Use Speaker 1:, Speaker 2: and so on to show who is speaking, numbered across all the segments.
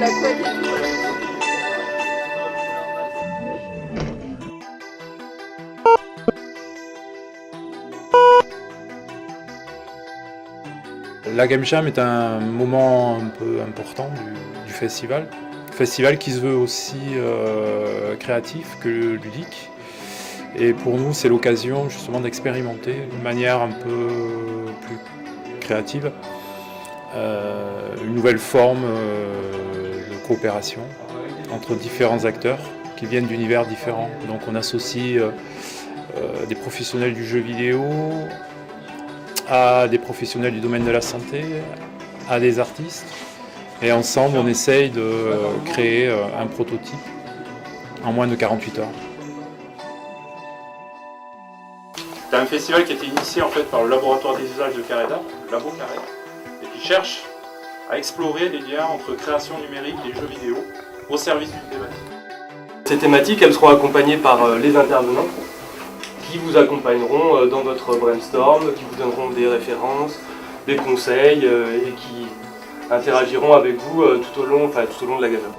Speaker 1: la couette et tout.
Speaker 2: La Game Jam est un moment un peu important du festival. Festival qui se veut aussi créatif que ludique. Et pour nous, c'est l'occasion justement d'expérimenter d'une manière un peu plus créative une nouvelle forme de coopération entre différents acteurs qui viennent d'univers différents. Donc on associe des professionnels du jeu vidéo à des professionnels du domaine de la santé, à des artistes. Et ensemble, on essaye de créer un prototype en moins de 48 heures. C'est un festival qui a été initié en fait par le laboratoire des usages de Carré d'Art, le Labo Carré, et qui cherche à explorer les liens entre création numérique et jeux vidéo au service d'une thématique.
Speaker 3: Ces thématiques, elles seront accompagnées par les intervenants qui vous accompagneront dans votre brainstorm, qui vous donneront des références, des conseils et qui interagiront avec vous tout au long de la Game Jam.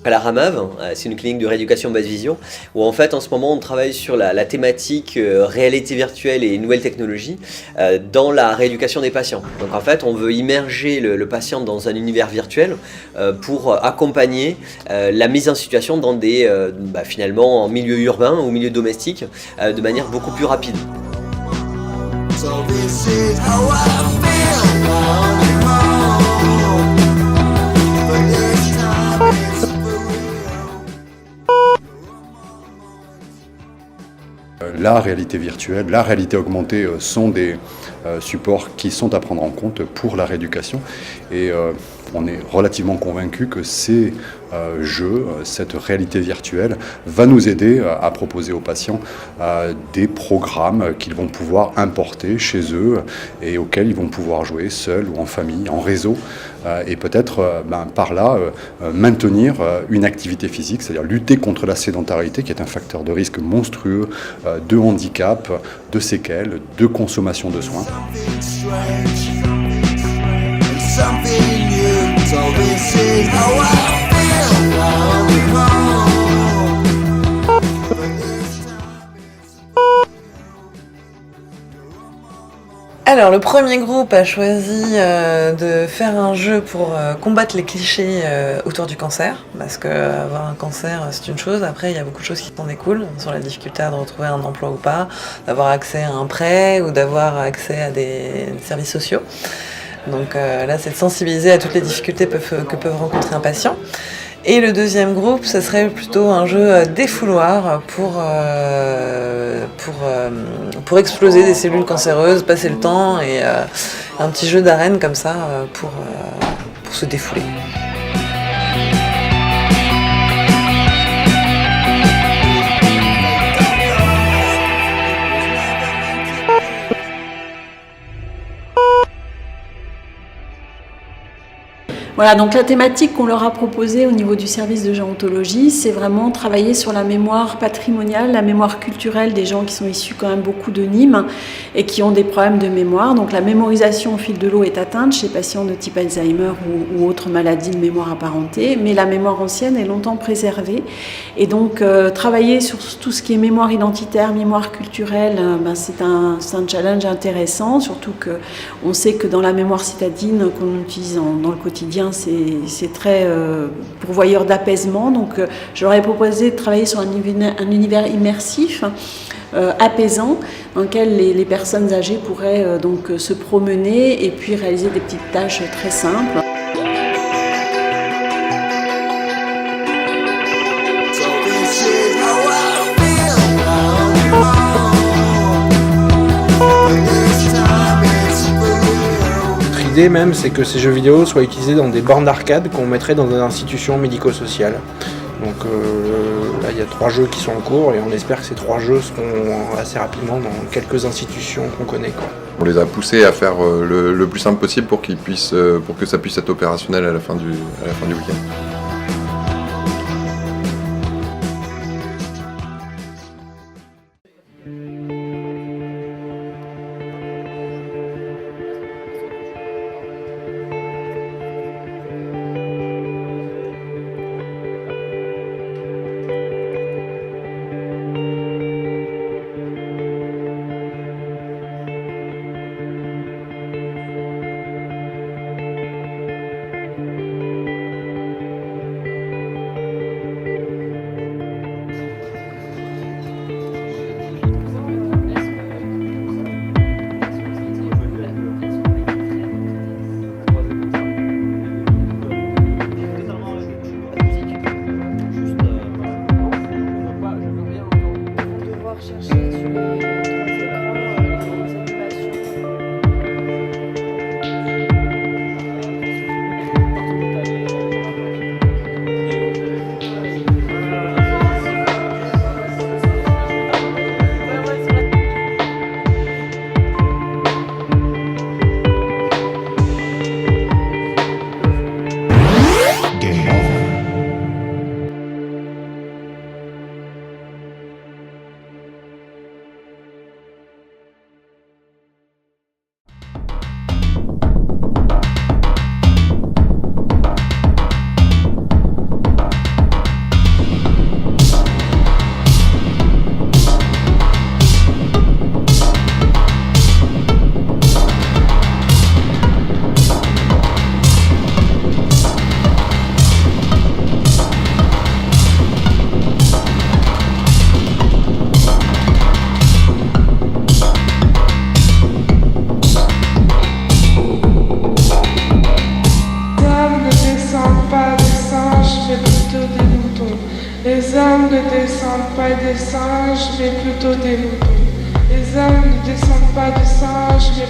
Speaker 4: À la Ramav, c'est une clinique de rééducation basse vision où en fait en ce moment on travaille sur la thématique réalité virtuelle et nouvelles technologies dans la rééducation des patients. Donc en fait on veut immerger le patient dans un univers virtuel pour accompagner la mise en situation dans des finalement en milieu urbain ou milieu domestique de manière beaucoup plus rapide. So this is how I feel.
Speaker 5: La réalité virtuelle, la réalité augmentée sont des supports qui sont à prendre en compte pour la rééducation et on est relativement convaincu que ces jeux, cette réalité virtuelle va nous aider à proposer aux patients des programmes qu'ils vont pouvoir importer chez eux et auxquels ils vont pouvoir jouer seuls ou en famille, en réseau et peut-être par là maintenir une activité physique, c'est-à-dire lutter contre la sédentarité qui est un facteur de risque monstrueux de handicap, de séquelles, de consommation de soins.
Speaker 6: Alors le premier groupe a choisi de faire un jeu pour combattre les clichés autour du cancer, parce que avoir un cancer c'est une chose, après il y a beaucoup de choses qui s'en découlent, sur la difficulté à retrouver un emploi ou pas, d'avoir accès à un prêt ou d'avoir accès à des services sociaux. Donc là c'est de sensibiliser à toutes les difficultés que peuvent rencontrer un patient. Et le deuxième groupe, ce serait plutôt un jeu défouloir pour exploser des cellules cancéreuses, passer le temps et un petit jeu d'arène comme ça pour se défouler.
Speaker 7: Voilà, donc la thématique qu'on leur a proposée au niveau du service de gérontologie, c'est vraiment travailler sur la mémoire patrimoniale, la mémoire culturelle des gens qui sont issus quand même beaucoup de Nîmes et qui ont des problèmes de mémoire. Donc la mémorisation au fil de l'eau est atteinte chez patients de type Alzheimer ou autres maladies de mémoire apparentée, mais la mémoire ancienne est longtemps préservée. Et donc travailler sur tout ce qui est mémoire identitaire, mémoire culturelle, c'est un challenge intéressant, surtout qu'on sait que dans la mémoire citadine qu'on utilise dans le quotidien, c'est très pourvoyeur d'apaisement. Donc j'aurais proposé de travailler sur un univers immersif, apaisant, dans lequel les personnes âgées pourraient donc se promener et puis réaliser des petites tâches très simples.
Speaker 8: L'idée même, c'est que ces jeux vidéo soient utilisés dans des bornes d'arcade qu'on mettrait dans des institutions médico-sociales. Donc là, il y a 3 jeux qui sont en cours et on espère que ces 3 jeux seront assez rapidement dans quelques institutions qu'on connaît, quoi.
Speaker 1: On les a poussés à faire le plus simple possible pour que ça puisse être opérationnel à la fin du week-end.
Speaker 9: Les hommes ne descendent pas des singes, mais plutôt des moutons. Les hommes ne descendent pas des singes, mais